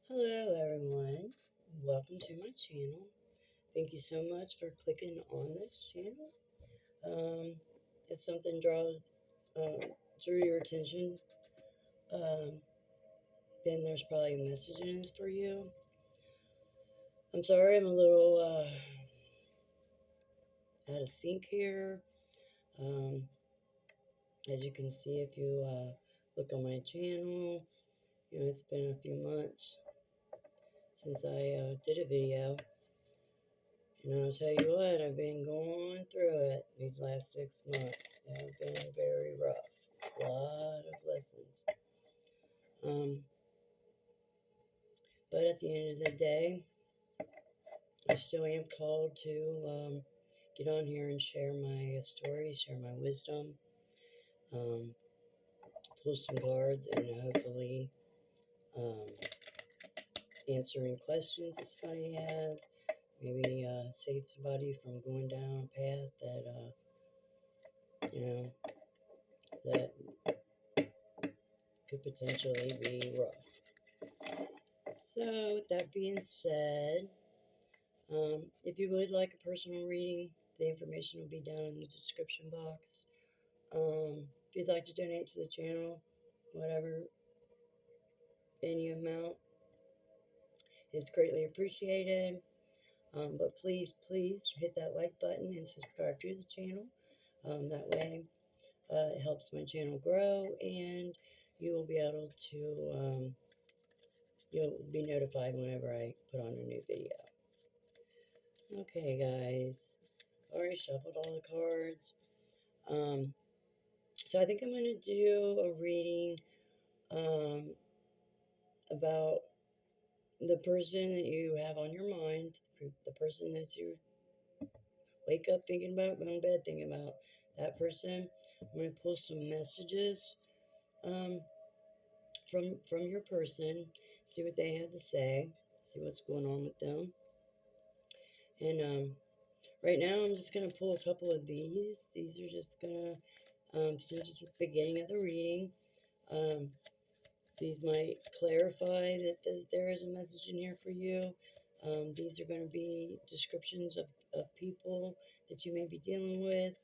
Hello everyone, welcome to my channel. Thank you so much for clicking on this channel. If something um, drew your attention, um, then there's probably a message in this for you. I'm sorry I'm a little out of sync here. Um, as you can see if you look on my channel, it's been a few months since I did a video. And I'll tell you what, I've been going through it these last 6 months. They have been very rough. A lot of lessons. Um, but at the end of the day, I still am called to get on here and share my story, share my wisdom, um, pull some cards, and hopefully um, answering questions that somebody has. Maybe save somebody from going down a path that could potentially be rough. So, with that being said, if you would like a personal reading, the information will be down in the description box. If you'd like to donate to the channel, whatever, any amount is greatly appreciated. But please, please hit that like button and subscribe to the channel. That way, it helps my channel grow, and you will be able to, you'll be notified whenever I put on a new video. Okay, guys, already shuffled all the cards. So I think I'm going to do a reading about the person that you have on your mind, the person that you wake up thinking about, go to bed thinking about, that person. I'm going to pull some messages um, from your person, see what they have to say, see what's going on with them. And right now I'm just going to pull a couple of these. These are just going to, since it's the beginning of the reading, these might clarify that there is a message in here for you. These are going to be descriptions of people that you may be dealing with.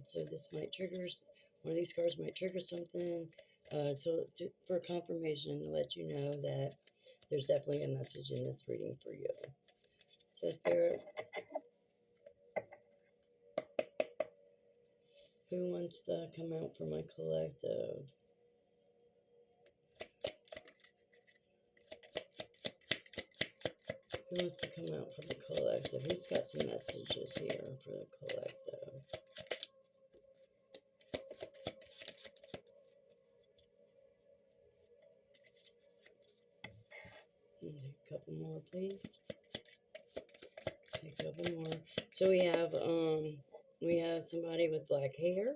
So this might trigger, one of these cards might trigger something for confirmation to let you know that there's definitely a message in this reading for you. So Spirit, who wants to come out for my collective? Who wants to come out for the collective? Who's got some messages here for the collective? A couple more, please. Take a couple more. So we have somebody with black hair.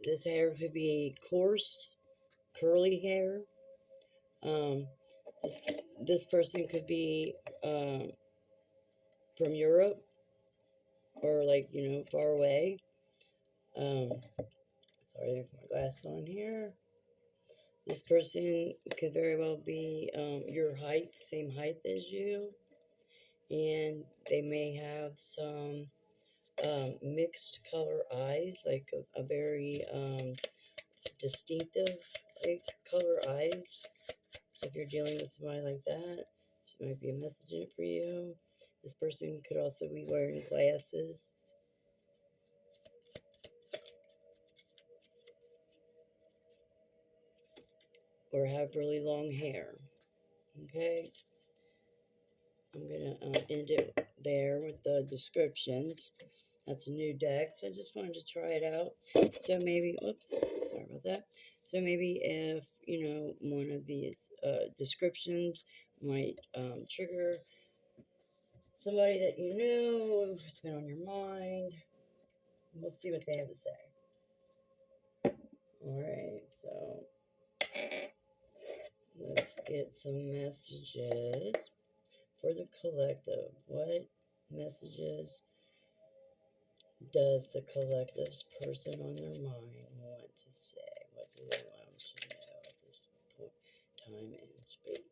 This hair could be coarse, curly hair. Um, this person could be from Europe or far away. Sorry, there's my glass on here. This person could very well be your height, same height as you, and they may have some mixed color eyes, like a very distinctive color eyes. So if you're dealing with somebody like that, there might be a message in it for you. This person could also be wearing glasses. Or have really long hair. Okay? I'm going to end it there with the descriptions. That's a new deck, so I just wanted to try it out. So maybe, oops, sorry about that. So maybe if, one of these descriptions might trigger somebody that you know who's been on your mind. We'll see what they have to say. All right, so let's get some messages for the collective. What messages does the collective's person on their mind want to say? What do they want to know at this point? time and space.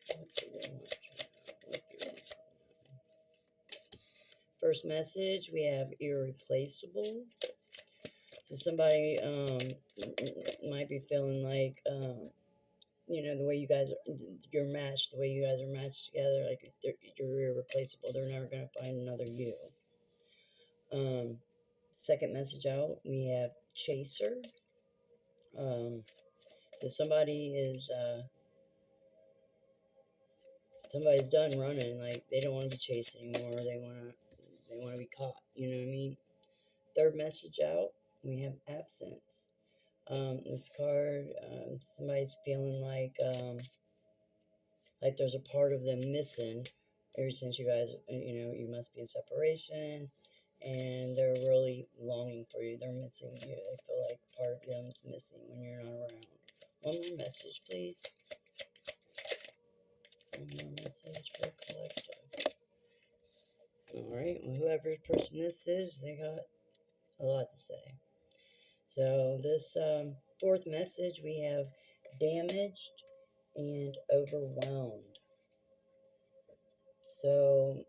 What do they want to know? What do they want to know? First message, we have irreplaceable. So somebody might be feeling like, the way you guys are, you're matched, the way you guys are matched together, like you're irreplaceable. They're never going to find another you. Second message out, we have chaser. So somebody's done running, like they don't want to be chased anymore. They want to be caught. You know what I mean? Third message out, we have absence. This card, somebody's feeling like there's a part of them missing ever since you guys, you must be in separation, and they're really longing for you. They're missing you. They feel like part of them's missing when you're not around. One more message, please. One more message for collective. All right. Well, whoever person this is, they got a lot to say. So this fourth message, we have damaged and overwhelmed. So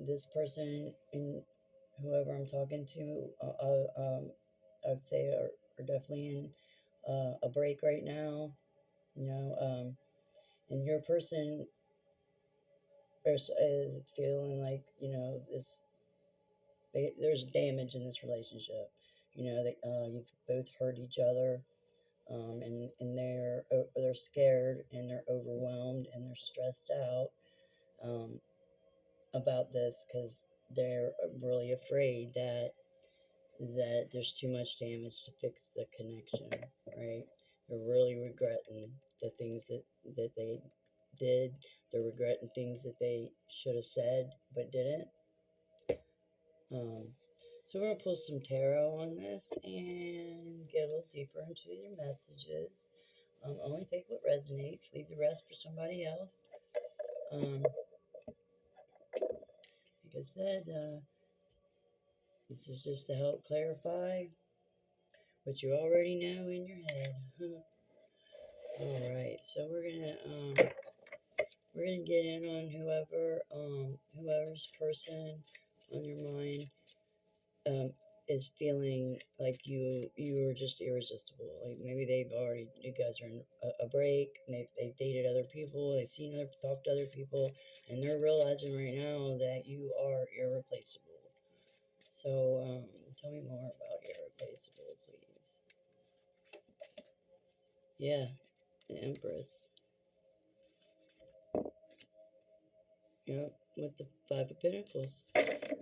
this person and whoever I'm talking to, I would say are definitely in a break right now. And your person is feeling like there's damage in this relationship. You've both hurt each other, and they're scared and they're overwhelmed and they're stressed out um, about this because they're really afraid that there's too much damage to fix the connection, right? They're really regretting the things that they did. They're regretting things that they should have said but didn't. So we're going to pull some tarot on this and get a little deeper into your messages. Only take what resonates. Leave the rest for somebody else. Like I said, this is just to help clarify what you already know in your head. All right, so we're gonna get in on whoever's person on your mind is feeling like you are just irresistible. Like maybe you guys are in a break, and they've dated other people, they've talked to other people, and they're realizing right now that you are irreplaceable. So tell me more about irreplaceable, please. Yeah, the Empress. Yep, with the Five of Pentacles.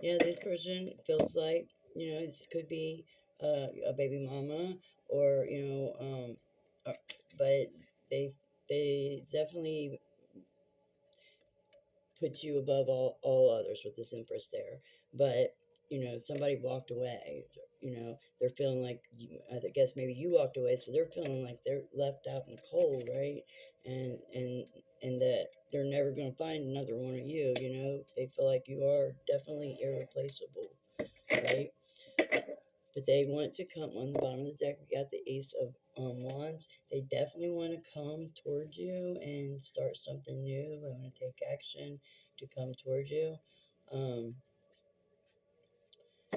Yeah, this person feels like, this could be a baby mama, or, but they definitely put you above all others with this Empress there. But, somebody walked away, they're feeling like, I guess maybe you walked away, so they're feeling like they're left out in the cold, right? And that they're never going to find another one of you, they feel like you are definitely irreplaceable, right? But they want to come on the bottom of the deck. We got the Ace of Wands. They definitely want to come towards you and start something new. They want to take action to come towards you.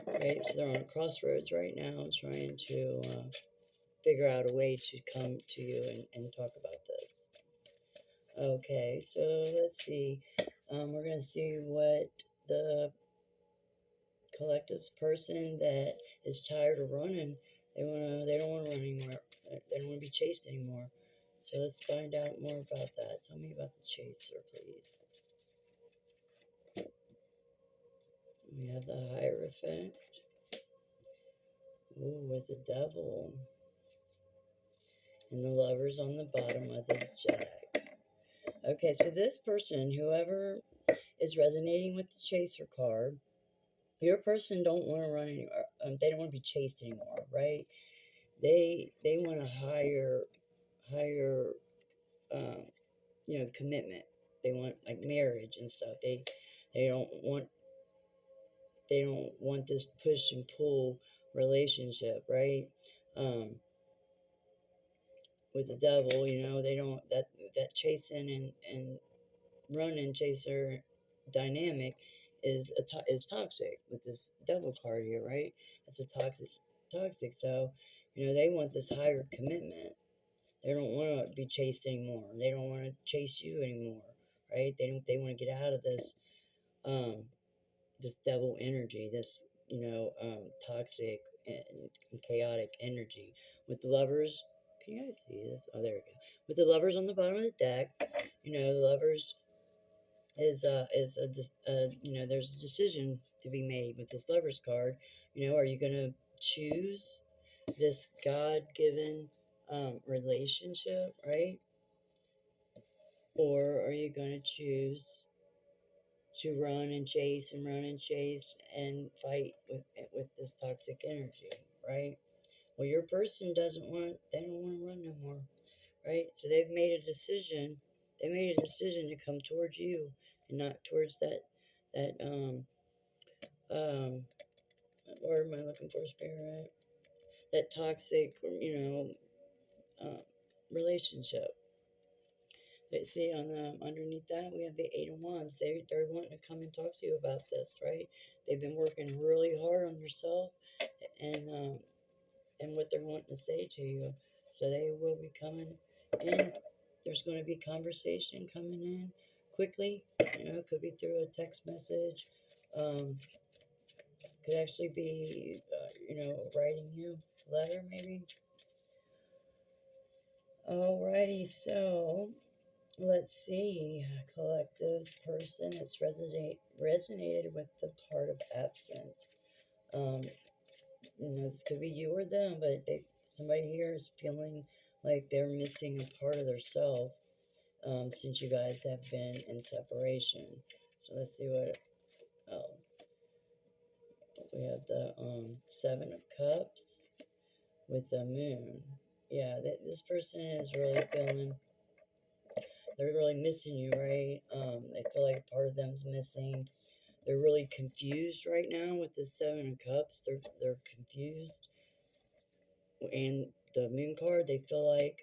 Right, so they're on a crossroads right now, trying to figure out a way to come to you and talk about this. Okay, so let's see. We're going to see what the collective's person that is tired of running. They don't want to run anymore. They don't want to be chased anymore. So let's find out more about that. Tell me about the chaser, please. We have the Hierophant. Ooh, with the Devil. And the Lovers on the bottom of the Jack. Okay, so this person, whoever is resonating with the chaser card, your person don't want to run anymore. They don't want to be chased anymore, right? They want a higher commitment. They want like marriage and stuff. They don't want this push and pull relationship, right? with the devil, they don't that chasing and run and chaser dynamic is toxic with this devil card here, right? It's a toxic. So, they want this higher commitment. They don't want to be chased anymore. They don't want to chase you anymore, right? They want to get out of um this devil energy, this toxic and chaotic energy. With the lovers, can you guys see this? Oh, there we go. With the lovers on the bottom of the deck, the lovers there's a decision to be made with this lovers card. Are you gonna choose this God-given relationship, right? Or are you gonna choose to run and chase and fight with this toxic energy, right? Well, your person they don't want to run no more, right? So they've made a decision. They made a decision to come towards you and not towards that what am I looking for, spirit? That toxic, uh, relationship. But see, on the underneath that we have the Eight of Wands. They're wanting to come and talk to you about this, right? They've been working really hard on yourself and what they're wanting to say to you. So they will be coming in. There's going to be conversation coming in quickly. It could be through a text message. Um, could actually be, writing you a letter maybe. Alrighty, so let's see. Collectives person that's resonated with the card of absence. Um, this could be you or them, but somebody here is feeling like they're missing a part of their self since you guys have been in separation. So let's see what else. We have the Seven of Cups with the Moon. Yeah, this person is really feeling they're really missing you, right? They feel like part of them's missing. They're really confused right now with the Seven of Cups. They're confused, and the Moon card. They feel like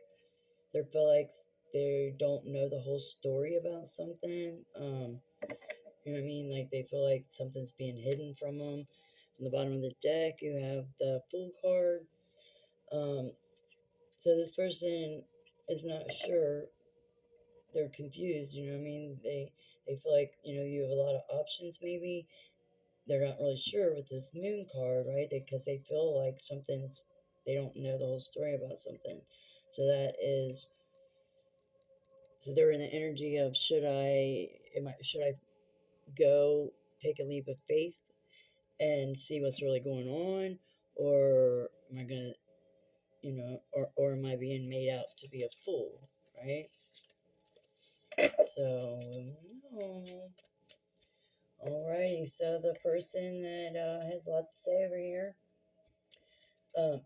they don't know the whole story about something. You know what I mean? Like they feel like something's being hidden from them. On the bottom of the deck, you have the Fool card. Um, so this person is not sure. They're confused. You know what I mean? They feel like you have a lot of options. Maybe they're not really sure with this Moon card, right? Because they feel like they don't know the whole story about something. So they're in the energy of should I go take a leap of faith and see what's really going on, or am I gonna or am I being made out to be a fool, right? So alrighty, so the person that has a lot to say over here, um,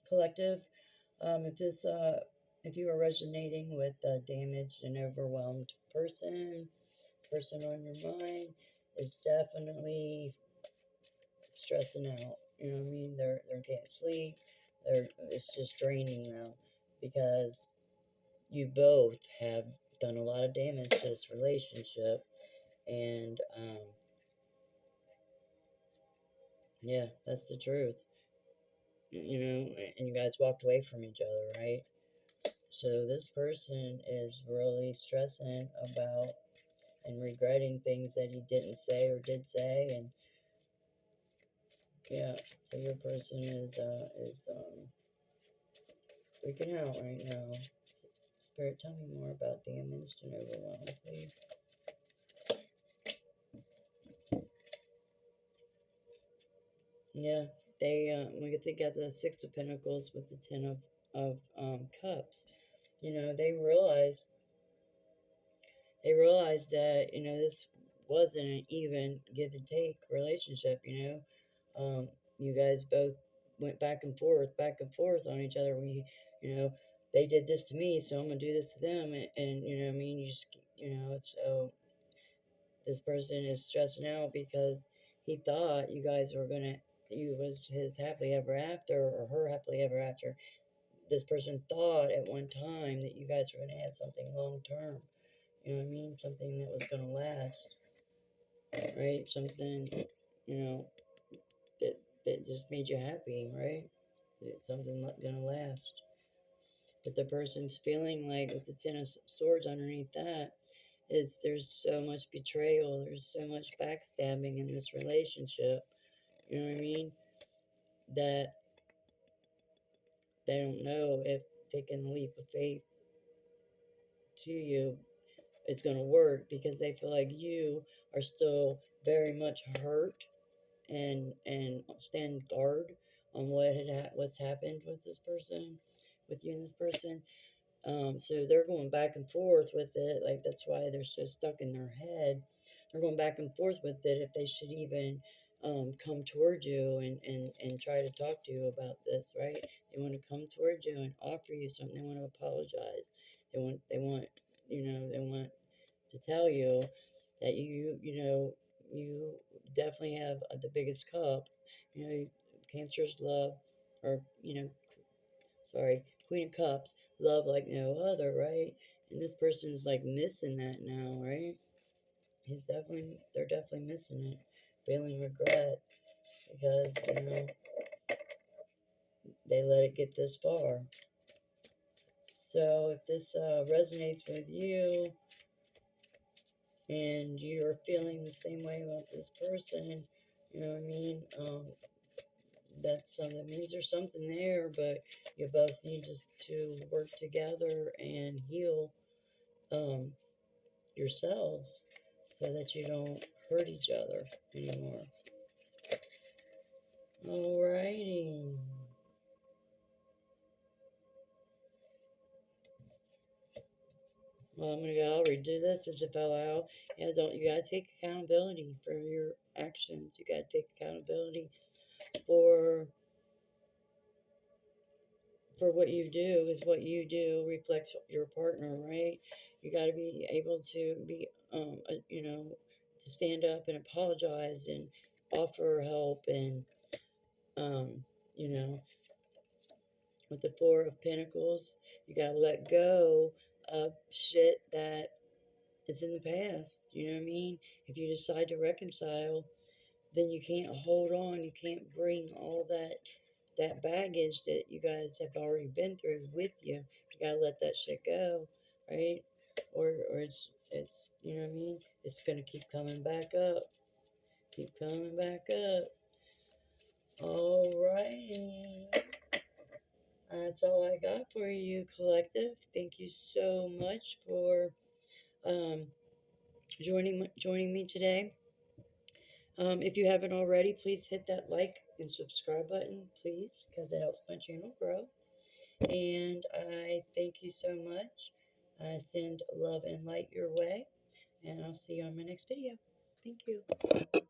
collective, if you are resonating with a damaged and overwhelmed person on your mind is definitely stressing out. You know what I mean? They can't sleep. It's just draining them because you both have done a lot of damage to this relationship, and yeah, that's the truth. And you guys walked away from each other, right? So this person is really stressing about and regretting things that he didn't say or did say, and yeah, so your person is freaking out right now. Spirit, tell me more about damaged and overwhelmed, please. Yeah, they got the Six of Pentacles with the Ten of Cups. They realized that this wasn't an even give and take relationship. You guys both went back and forth on each other. You know, they did this to me, so I'm gonna do this to them, and you know what I mean. You just so this person is stressing out because he thought you guys were gonna you was his happily ever after or her happily ever after. this person thought at one time that you guys were going to have something long term. You know what I mean? Something that was going to last, right? Something, you know, that just made you happy, right? Something not going to last. But the person's feeling like with the Ten of Swords underneath that is there's so much betrayal, there's so much backstabbing in this relationship. You know what I mean? That they don't know if taking the leap of faith to you is going to work because they feel like you are still very much hurt and stand guard on what's happened with this person, with you and this person. So they're going back and forth with it. Like that's why they're so stuck in their head. They're going back and forth with it if they should even come towards you and try to talk to you about this, right? They want to come towards you and offer you something. They want to apologize. They want they want to tell you that you definitely have the biggest cup. Cancer's love, or sorry, Queen of Cups, love like no other, right? And this person's like missing that now, right? They're definitely missing it, feeling regret because they let it get this far. So if this resonates with you and you're feeling the same way about this person, you know what I mean? That means there's something there, but you both need to work together and heal um, yourselves so that you don't hurt each other anymore. Alrighty. Well, I'll redo this as if I allow. You gotta take accountability for your actions. You gotta take accountability for what you do, is what you do reflects your partner, right? You got to be able to be, to stand up and apologize and offer help and, um, you know, with the Four of Pentacles, you got to let go of shit that is in the past. You know what I mean? If you decide to reconcile, then you can't hold on. You can't bring all that baggage that you guys have already been through with you. You gotta let that shit go, right? Or it's you know what I mean? It's gonna keep coming back up. Keep coming back up. Alrighty. That's all I got for you, collective. Thank you so much for um, joining me today. If you haven't already, please hit that like and subscribe button, please, because it helps my channel grow. And I thank you so much. I send love and light your way, and I'll see you on my next video. Thank you.